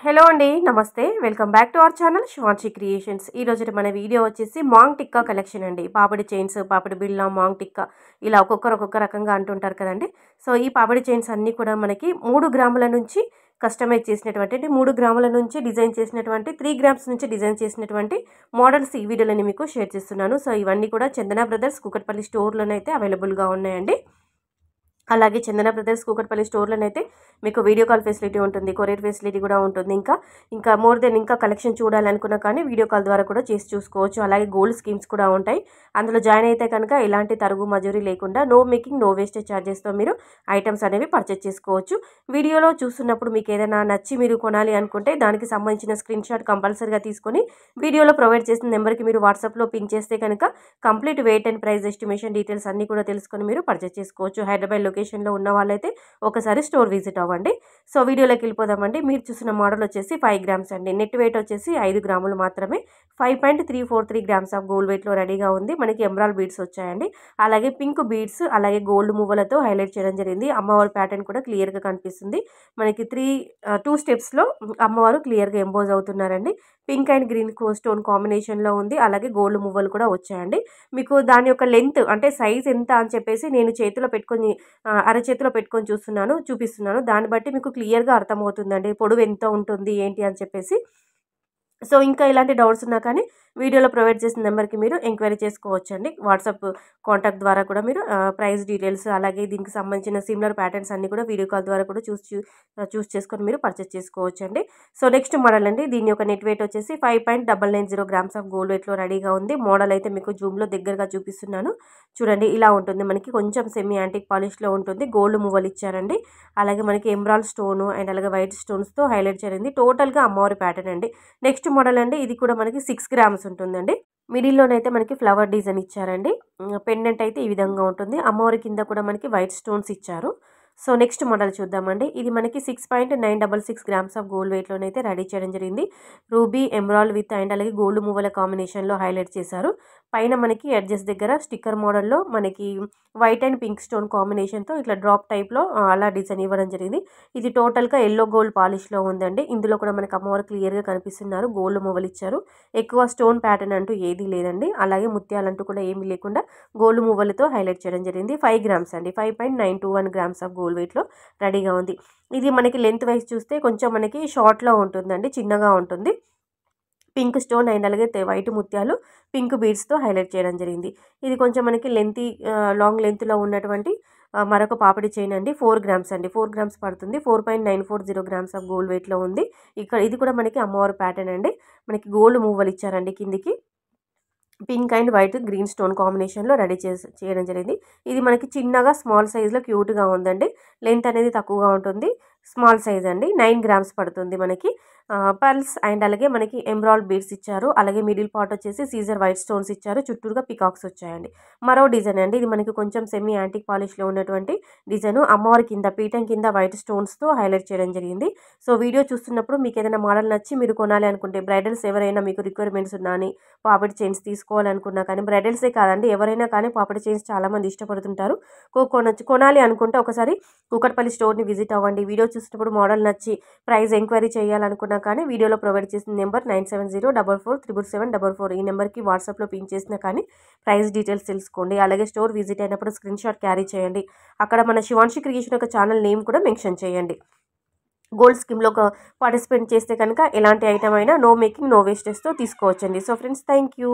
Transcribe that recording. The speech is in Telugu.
హలో అండి, నమస్తే. Welcome back to our channel Shivanshi creations. ఈ రోజు మన వీడియో వచ్చేసి మాంగ్ టిక్కా కలెక్షన్ అండి. పాపిడి చైన్స్, పాపిడి బిళ్ళ, మాంగ్ టిక్కా ఇలా ఒక్కొక్కరు ఒక్కొక్క రకంగా అంటుంటారు కదండి. సో ఈ పాపిడి చైన్స్ అన్నీ కూడా మనకి 3 గ్రాముల నుంచి కస్టమైజ్ చేసినటువంటి, అంటే 3 గ్రాముల నుంచి డిజైన్ చేసినటువంటి, 3 గ్రామ్స్ నుంచి డిజైన్ చేసినటువంటి మోడల్స్ ఈ వీడియోలోని మీకు షేర్ చేస్తున్నాను. సో ఇవన్నీ కూడా చందన బ్రదర్స్ కూకట్పల్లి స్టోర్లోనైతే అవైలబుల్గా ఉన్నాయండి. అలాగే చందన బ్రదర్స్ కూకట్పల్లి స్టోర్లోనైతే మీకు వీడియో కాల్ ఫెసిలిటీ ఉంటుంది, కొరియర్ ఫెసిలిటీ కూడా ఉంటుంది. ఇంకా మోర్ దెన్ ఇంకా కలెక్షన్ చూడాలనుకున్నా కానీ వీడియో కాల్ ద్వారా కూడా చేసి చూసుకోవచ్చు. అలాగే గోల్డ్ స్కీమ్స్ కూడా ఉంటాయి. అందులో జాయిన్ అయితే కనుక ఎలాంటి తరుగు మజూరీ లేకుండా నో మేకింగ్ నో వేస్టేజ్ ఛార్జెస్తో మీరు ఐటమ్స్ అనేవి పర్చేస్ చేసుకోవచ్చు. వీడియోలో చూస్తున్నప్పుడు మీకు ఏదైనా నచ్చి మీరు కొనాలి అనుకుంటే దానికి సంబంధించిన స్క్రీన్ షాట్ కంపల్సరీగా తీసుకొని వీడియోలో ప్రొవైడ్ చేసిన నెంబర్కి మీరు వాట్సాప్లో పిన్ చేస్తే కనుక complete wait and price estimation details అన్నీ కూడా తెలుసుకొని మీరు పర్చేస్ చేసుకోవచ్చు. హైదరాబాద్ లొకేషన్లో ఉన్న వాళ్ళైతే ఒకసారి స్టోర్ విజిట్ అవ్వండి. సో వీడియోలోకి వెళ్ళిపోదామండి. మీరు చూసిన మోడల్ వచ్చేసి 5 గ్రామ్స్ అండి. నెట్ వెయిట్ వచ్చేసి 5 గ్రాములు మాత్రమే. 5.343 గ్రామ్స్ ఆఫ్ గోల్డ్ వెయిట్లో రెడీగా ఉంది. మనకి ఎమరాల్డ్ బీడ్స్ వచ్చాయండి. అలాగే పింక్ బీడ్స్, అలాగే గోల్డ్ మువ్వలతో హైలైట్ చేయడం జరిగింది. అమ్మవారి ప్యాటర్న్ కూడా క్లియర్గా కనిపిస్తుంది. మనకి 2 స్టెప్స్లో అమ్మవారు క్లియర్గా ఎంబోజ్ అవుతున్నారండి. పింక్ అండ్ గ్రీన్ స్టోన్ కాంబినేషన్లో ఉంది. అలాగే గోల్డ్ మువ్వలు కూడా వచ్చాయండి. మీకు దాని యొక్క లెంత్ అంటే సైజ్ ఎంత అని చెప్పేసి నేను చేతిలో పెట్టుకొని అరచేతిలో పెట్టుకొని చూపిస్తున్నాను. దాన్ని బట్టి మీకు క్లియర్గా అర్థమవుతుందండి పొడవు ఎంత ఉంటుంది ఏంటి అని చెప్పేసి. సో ఇంకా ఇలాంటి డౌట్స్ ఉన్నా కానీ వీడియోలో ప్రొవైడ్ చేసిన నెంబర్కి మీరు ఎంక్వైరీ చేసుకోవచ్చండి. వాట్సాప్ కాంటాక్ట్ ద్వారా కూడా మీరు ప్రైస్ డీటెయిల్స్, అలాగే దీనికి సంబంధించిన సిమిలర్ ప్యాటర్న్స్ అన్నీ కూడా వీడియో కాల్ ద్వారా కూడా చూస్ చేసుకొని మీరు పర్చేస్ చేసుకోవచ్చండి. సో నెక్స్ట్ మోడల్ అండి. దీని యొక్క నెట్ వెయిట్ వచ్చేసి 5.990 గ్రామ్స్ ఆఫ్ గోల్డ్ వెయిట్లో రెడీగా ఉంది. మోడల్ అయితే మీకు జూమ్లో దగ్గరగా చూపిస్తున్నాను. చూడండి, ఇలా ఉంటుంది. మనకి కొంచెం సెమీ యాంటిక్ పాలిష్లో ఉంటుంది. గోల్డ్ మువ్వలు ఇచ్చారండి. అలాగే మనకి ఎమరాల్డ్ స్టోను అండ్ అలాగే వైట్ స్టోన్స్తో హైలైట్ చేయండి. టోటల్గా అమ్మవారి ప్యాటర్న్ అండి. నెక్స్ట్ మోడల్ అండి. ఇది కూడా మనకి 6 గ్రామ్స్ ఉంటుందండి. మిడిల్లోనైతే మనకి ఫ్లవర్ డిజైన్ ఇచ్చారండి. పెండెంట్ అయితే ఈ విధంగా ఉంటుంది. అమ్మవారి కింద కూడా మనకి వైట్ స్టోన్స్ ఇచ్చారు. సో నెక్స్ట్ మోడల్ చూద్దామండి. ఇది మనకి 6.966 గ్రామ్స్ ఆఫ్ గోల్డ్ వెయిట్లోనైతే రెడీ చేయడం జరిగింది. రూబీ, ఎమరాల్డ్ విత్ అండ్ అలాగే గోల్డ్ మువ్వల కాంబినేషన్లో హైలైట్ చేశారు. పైన మనకి ఎడ్జెస్ దగ్గర స్టిక్కర్ మోడల్లో మనకి వైట్ అండ్ పింక్ స్టోన్ కాంబినేషన్తో ఇట్లా డ్రాప్ టైప్లో అలా డిజైన్ ఇవ్వడం జరిగింది. ఇది టోటల్గా ఎల్లో గోల్డ్ పాలిష్లో ఉందండి. ఇందులో కూడా మనకి అమ్మవారు క్లియర్గా కనిపిస్తున్నారు. గోల్డ్ మువ్వలు ఇచ్చారు. ఎక్కువ స్టోన్ ప్యాటర్న్ అంటూ ఏదీ లేదండి. అలాగే ముత్యాలంటూ కూడా ఏమీ లేకుండా గోల్డ్ మువ్వలతో హైలైట్ చేయడం జరిగింది. 5 గ్రామ్స్ అండి. 5.921 గ్రామ్స్ ఆఫ్ గోల్డ్ వెయిట్లో రెడీగా ఉంది. ఇది మనకి లెంత్ వైజ్ చూస్తే కొంచెం మనకి షార్ట్లో ఉంటుందండి, చిన్నగా ఉంటుంది. పింక్ స్టోన్ అండ్ అలాగే వైట్ ముత్యాలు పింక్ బీడ్స్తో హైలైట్ చేయడం జరిగింది. ఇది కొంచెం మనకి లాంగ్ లెంత్లో ఉన్నటువంటి మరొక పాపిడి చైన్ అండి. 4 గ్రామ్స్ అండి. 4 గ్రామ్స్ పడుతుంది. 4.940 గ్రామ్స్ ఆఫ్ గోల్డ్ వెయిట్లో ఉంది. ఇది కూడా మనకి అమ్మవారి ప్యాటర్న్ అండి. మనకి గోల్డ్ మువ్వలు ఇచ్చారండి. కిందికి pink and white green stone కాంబినేషన్లో రెడీ చేయడం జరిగింది. ఇది మనకి చిన్నగా స్మాల్ సైజ్లో క్యూట్గా ఉందండి. లెంత్ అనేది తక్కువగా ఉంటుంది. స్మాల్ సైజ్ అండి. 9 గ్రామ్స్ పడుతుంది. మనకి పర్ల్స్ అండ్ అలాగే మనకి ఎమరాల్డ్ బీడ్స్ ఇచ్చారు. అలాగే మిడిల్ పార్ట్ వచ్చేసి సీజర్ వైట్ స్టోన్స్ ఇచ్చారు. చుట్టూరుగా పికాక్స్ వచ్చాయండి. మరో డిజైన్ అండి. ఇది మనకి కొంచెం సెమీ యాంటిక్ పాలిష్లో ఉన్నటువంటి డిజైన్. అమ్మవారి కింద పీఠం కింద వైట్ స్టోన్స్తో హైలైట్ చేయడం జరిగింది. సో వీడియో చూస్తున్నప్పుడు మీకు ఏదైనా మోడల్ నచ్చి మీరు కొనాలి అనుకుంటే, బ్రైడల్స్ ఎవరైనా మీకు రిక్వైర్మెంట్స్ ఉన్నాయని పాపిడి చైన్స్ తీసుకోవాలనుకున్నా కానీ, బ్రైడల్సే కాదండి ఎవరైనా కానీ పాపిడి చైన్స్ చాలామంది ఇష్టపడుతుంటారు. కొనాలి అనుకుంటే ఒకసారి కూకట్పల్లి స్టోర్ని విజిట్ అవ్వండి. వీడియో చూసినప్పుడు మోడల్ నచ్చి ప్రైస్ ఎంక్వైరీ చేయాలనుకున్నా కానీ వీడియోలో ప్రొవైడ్ చేసిన నెంబర్ 97044744 ఈ నెంబర్కి వాట్సాప్లో పిన్ చేసినా కానీ ప్రైస్ డీటెయిల్స్ తెలుసుకోండి. అలాగే స్టోర్ విజిట్ అయినప్పుడు స్క్రీన్ షాట్ క్యారీ చేయండి. అక్కడ మన శివాంశి క్రియేషన్ యొక్క ఛానల్ నేమ్ కూడా మెన్షన్ చేయండి. గోల్డ్ స్కీమ్లో పార్టిసిపేట్ చేస్తే కనుక ఎలాంటి ఐటమ్ అయినా నో మేకింగ్ నో వేస్టేజ్తో తీసుకోవచ్చండి. So friends, thank you.